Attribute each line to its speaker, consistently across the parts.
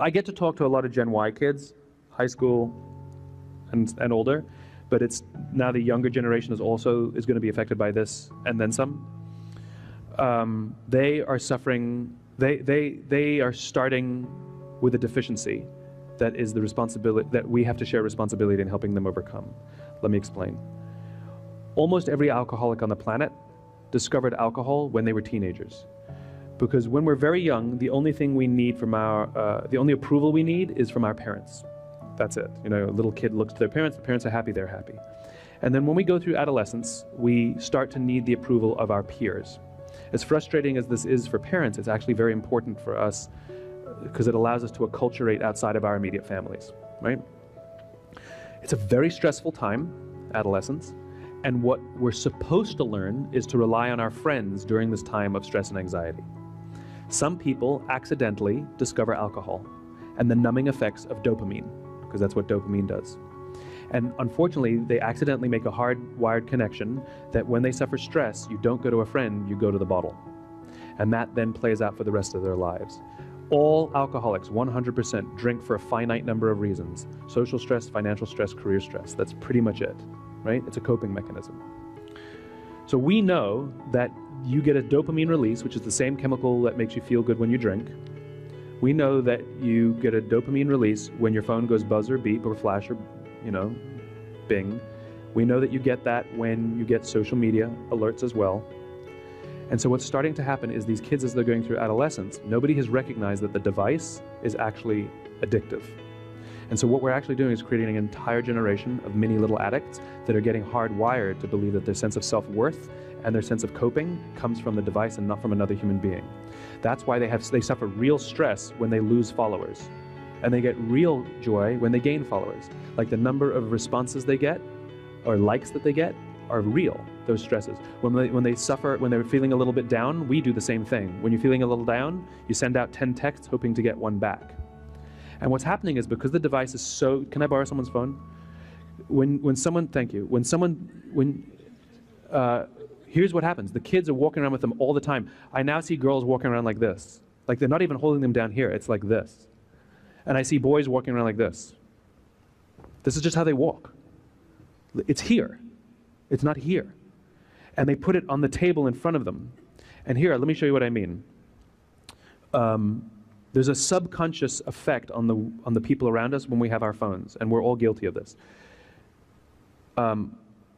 Speaker 1: I get to talk to a lot of Gen Y kids, high school and older, but it's now the younger generation is going to be affected by this and then some. They are suffering, they are starting with a deficiency that is the responsibility, that we have to share responsibility in helping them overcome. Let me explain. Almost every alcoholic on the planet discovered alcohol when they were teenagers. Because when we're very young, the only thing we need from the only approval we need is from our parents. That's it. You know, a little kid looks to their parents, the parents are happy, they're happy. And then when we go through adolescence, we start to need the approval of our peers. As frustrating as this is for parents, it's actually very important for us because it allows us to acculturate outside of our immediate families, right? It's a very stressful time, adolescence, and what we're supposed to learn is to rely on our friends during this time of stress and anxiety. Some people accidentally discover alcohol and the numbing effects of dopamine, because that's what dopamine does. And unfortunately, they accidentally make a hard-wired connection that when they suffer stress, you don't go to a friend, you go to the bottle. And that then plays out for the rest of their lives. All alcoholics, 100%, drink for a finite number of reasons. Social stress, financial stress, career stress. That's pretty much it, right? It's a coping mechanism. So we know that you get a dopamine release, which is the same chemical that makes you feel good when you drink. We know that you get a dopamine release when your phone goes buzz or beep or flash or, you know, bing. We know that you get that when you get social media alerts as well. And so what's starting to happen is these kids, as they're going through adolescence, nobody has recognized that the device is actually addictive. And so what we're actually doing is creating an entire generation of mini little addicts that are getting hardwired to believe that their sense of self-worth and their sense of coping comes from the device and not from another human being. That's why they suffer real stress when they lose followers. And they get real joy when they gain followers. Like the number of responses they get or likes that they get are real, those stresses. When they suffer, when they're feeling a little bit down, we do the same thing. When you're feeling a little down, you send out 10 texts hoping to get one back. And what's happening is because the device is so, can I borrow someone's phone? Thank you. Here's what happens. The kids are walking around with them all the time. I now see girls walking around like this. Like they're not even holding them down here, it's like this. And I see boys walking around like this. This is just how they walk. It's here. It's not here. And they put it on the table in front of them. And here, let me show you what I mean. There's a subconscious effect on the people around us when we have our phones, and we're all guilty of this.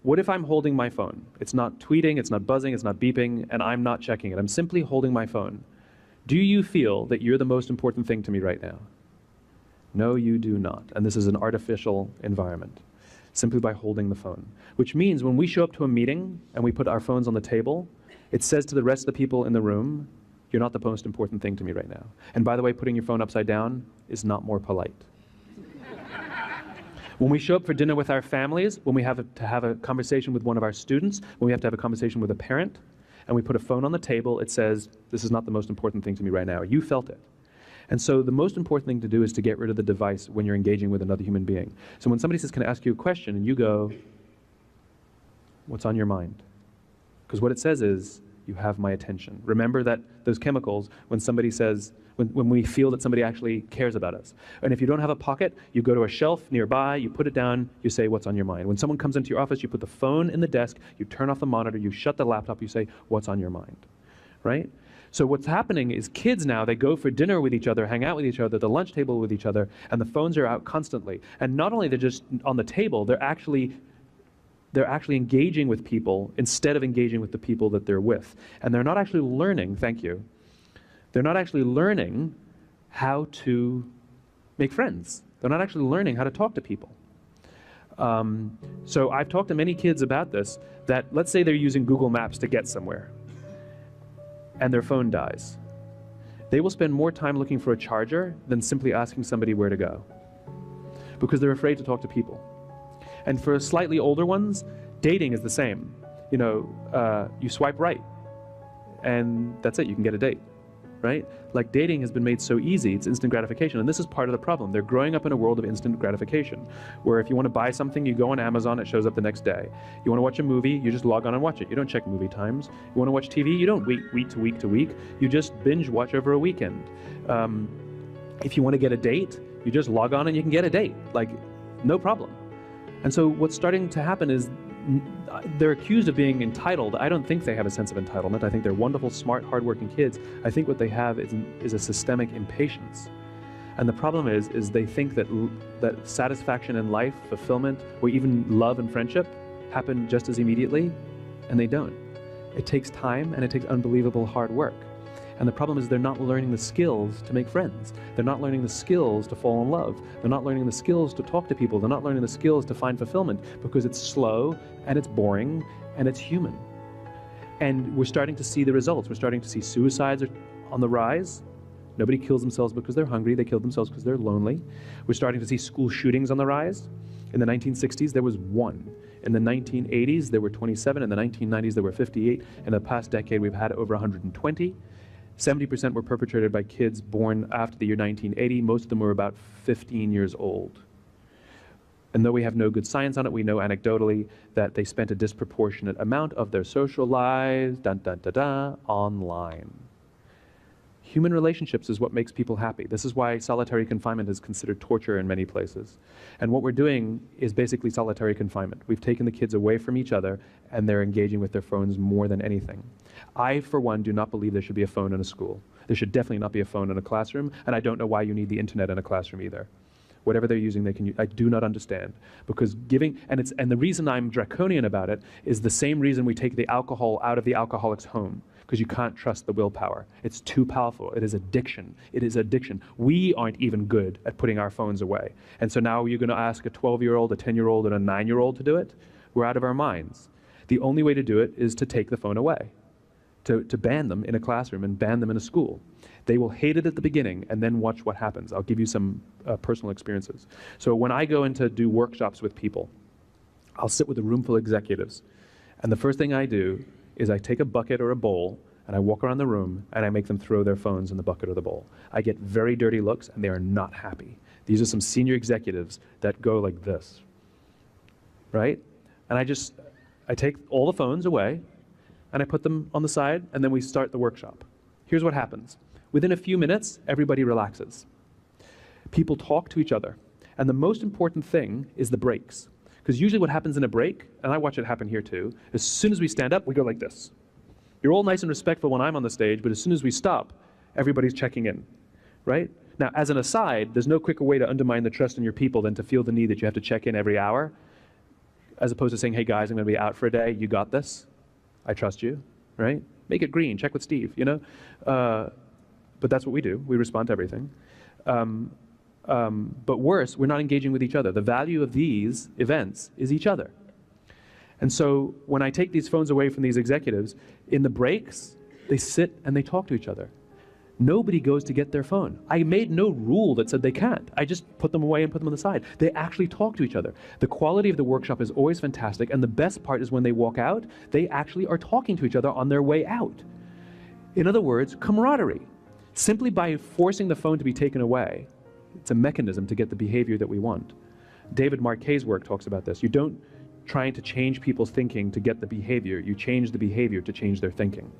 Speaker 1: What if I'm holding my phone? It's not tweeting, it's not buzzing, it's not beeping, and I'm not checking it. I'm simply holding my phone. Do you feel that you're the most important thing to me right now? No, you do not. And this is an artificial environment, simply by holding the phone. Which means when we show up to a meeting and we put our phones on the table, it says to the rest of the people in the room, you're not the most important thing to me right now. And by the way, putting your phone upside down is not more polite. When we show up for dinner with our families, when we have to have a conversation with one of our students, when we have to have a conversation with a parent, and we put a phone on the table, it says, this is not the most important thing to me right now. You felt it. And so the most important thing to do is to get rid of the device when you're engaging with another human being. So when somebody says, can I ask you a question? And you go, what's on your mind? Because what it says is, you have my attention. Remember that those chemicals, when somebody says, when we feel that somebody actually cares about us. And if you don't have a pocket, you go to a shelf nearby, you put it down, you say, what's on your mind? When someone comes into your office, you put the phone in the desk, you turn off the monitor, you shut the laptop, you say, what's on your mind, right? So what's happening is kids now, they go for dinner with each other, hang out with each other, the lunch table with each other, and the phones are out constantly. And not only they're just on the table, they're actually engaging with people instead of engaging with the people that they're with. And they're not actually learning, thank you, they're not actually learning how to make friends. They're not actually learning how to talk to people. So I've talked to many kids about this, that let's say they're using Google Maps to get somewhere, and their phone dies. They will spend more time looking for a charger than simply asking somebody where to go, because they're afraid to talk to people. And for slightly older ones, dating is the same. You know, you swipe right, and that's it, you can get a date, right? Like dating has been made so easy, it's instant gratification, and this is part of the problem. They're growing up in a world of instant gratification, where if you want to buy something, you go on Amazon, it shows up the next day. You want to watch a movie, you just log on and watch it. You don't check movie times. You want to watch TV, you don't wait week to week to week. You just binge watch over a weekend. If you want to get a date, you just log on and you can get a date, like no problem. And so what's starting to happen is they're accused of being entitled. I don't think they have a sense of entitlement. I think they're wonderful, smart, hardworking kids. I think what they have is a systemic impatience. And the problem is they think that satisfaction in life, fulfillment, or even love and friendship happen just as immediately, and they don't. It takes time and it takes unbelievable hard work. And the problem is they're not learning the skills to make friends. They're not learning the skills to fall in love. They're not learning the skills to talk to people. They're not learning the skills to find fulfillment because it's slow and it's boring and it's human. And we're starting to see the results. We're starting to see suicides are on the rise. Nobody kills themselves because they're hungry. They kill themselves because they're lonely. We're starting to see school shootings on the rise. In the 1960s, there was 1. In the 1980s, there were 27. In the 1990s, there were 58. In the past decade, we've had over 120. 70% were perpetrated by kids born after the year 1980. Most of them were about 15 years old. And though we have no good science on it, we know anecdotally that they spent a disproportionate amount of their social lives, online. Human relationships is what makes people happy. This is why solitary confinement is considered torture in many places. And what we're doing is basically solitary confinement. We've taken the kids away from each other, and they're engaging with their phones more than anything. I, for one, do not believe there should be a phone in a school. There should definitely not be a phone in a classroom, and I don't know why you need the internet in a classroom either. Whatever they're using, they can use. I do not understand, because and the reason I'm draconian about it is the same reason we take the alcohol out of the alcoholic's home, because you can't trust the willpower. It's too powerful. It is addiction. It is addiction. We aren't even good at putting our phones away. And so now you're going to ask a 12-year-old, a 10-year-old, and a 9-year-old to do it? We're out of our minds. The only way to do it is to take the phone away, to ban them in a classroom and ban them in a school. They will hate it at the beginning and then watch what happens. I'll give you some personal experiences. So when I go in to do workshops with people, I'll sit with a room full of executives, and the first thing I do is I take a bucket or a bowl and I walk around the room and I make them throw their phones in the bucket or the bowl. I get very dirty looks and they are not happy. These are some senior executives that go like this, right? And I take all the phones away and I put them on the side, and then we start the workshop. Here's what happens. Within a few minutes, everybody relaxes. People talk to each other. And the most important thing is the breaks. Because usually what happens in a break, and I watch it happen here too, as soon as we stand up, we go like this. You're all nice and respectful when I'm on the stage, but as soon as we stop, everybody's checking in, right? Now, as an aside, there's no quicker way to undermine the trust in your people than to feel the need that you have to check in every hour, as opposed to saying, hey guys, I'm going to be out for a day, you got this, I trust you, right? Make it green, check with Steve, you know? But that's what we do, we respond to everything. But worse, we're not engaging with each other. The value of these events is each other. And so when I take these phones away from these executives, in the breaks, they sit and they talk to each other. Nobody goes to get their phone. I made no rule that said they can't. I just put them away and put them on the side. They actually talk to each other. The quality of the workshop is always fantastic, and the best part is when they walk out, they actually are talking to each other on their way out. In other words, camaraderie. Simply by forcing the phone to be taken away, it's a mechanism to get the behavior that we want. David Marquet's work talks about this. You don't try to change people's thinking to get the behavior. You change the behavior to change their thinking.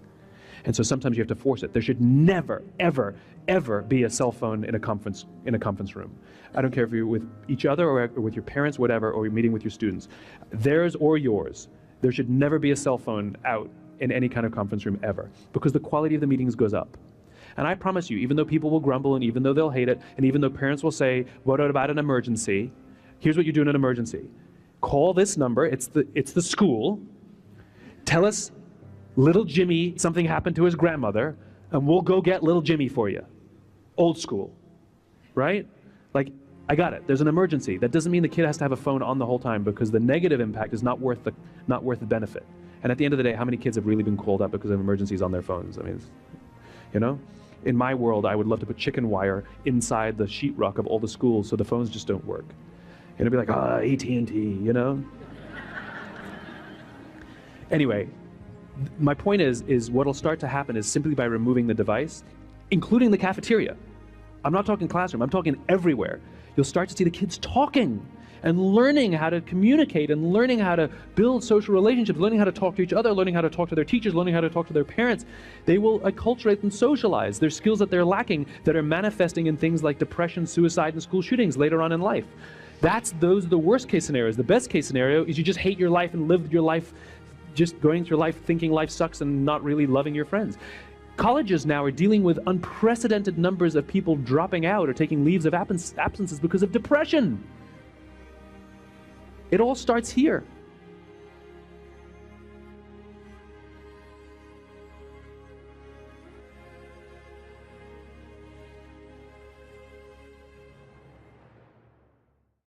Speaker 1: And so sometimes you have to force it. There should never, ever, ever be a cell phone in a conference room. I don't care if you're with each other or with your parents, whatever, or you're meeting with your students. Theirs or yours. There should never be a cell phone out in any kind of conference room ever, because the quality of the meetings goes up. And I promise you, even though people will grumble, and even though they'll hate it, and even though parents will say, what about an emergency? Here's what you do in an emergency. Call this number, it's the school. Tell us, little Jimmy, something happened to his grandmother, and we'll go get little Jimmy for you. Old school, right? Like, I got it, there's an emergency. That doesn't mean the kid has to have a phone on the whole time, because the negative impact is not worth the benefit. And at the end of the day, how many kids have really been called up because of emergencies on their phones? I mean, you know? In my world, I would love to put chicken wire inside the sheetrock of all the schools so the phones just don't work. And it'd be like, AT&T, you know? Anyway, my point is what'll start to happen is simply by removing the device, including the cafeteria. I'm not talking classroom, I'm talking everywhere. You'll start to see the kids talking. and learning how to communicate and learning how to build social relationships, learning how to talk to each other, learning how to talk to their teachers, learning how to talk to their parents. They will acculturate and socialize. There's skills that they're lacking that are manifesting in things like depression, suicide, and school shootings later on in life. Those are the worst case scenarios. The best case scenario is you just hate your life and live your life just going through life thinking life sucks and not really loving your friends. Colleges now are dealing with unprecedented numbers of people dropping out or taking leaves of absences because of depression. It all starts here.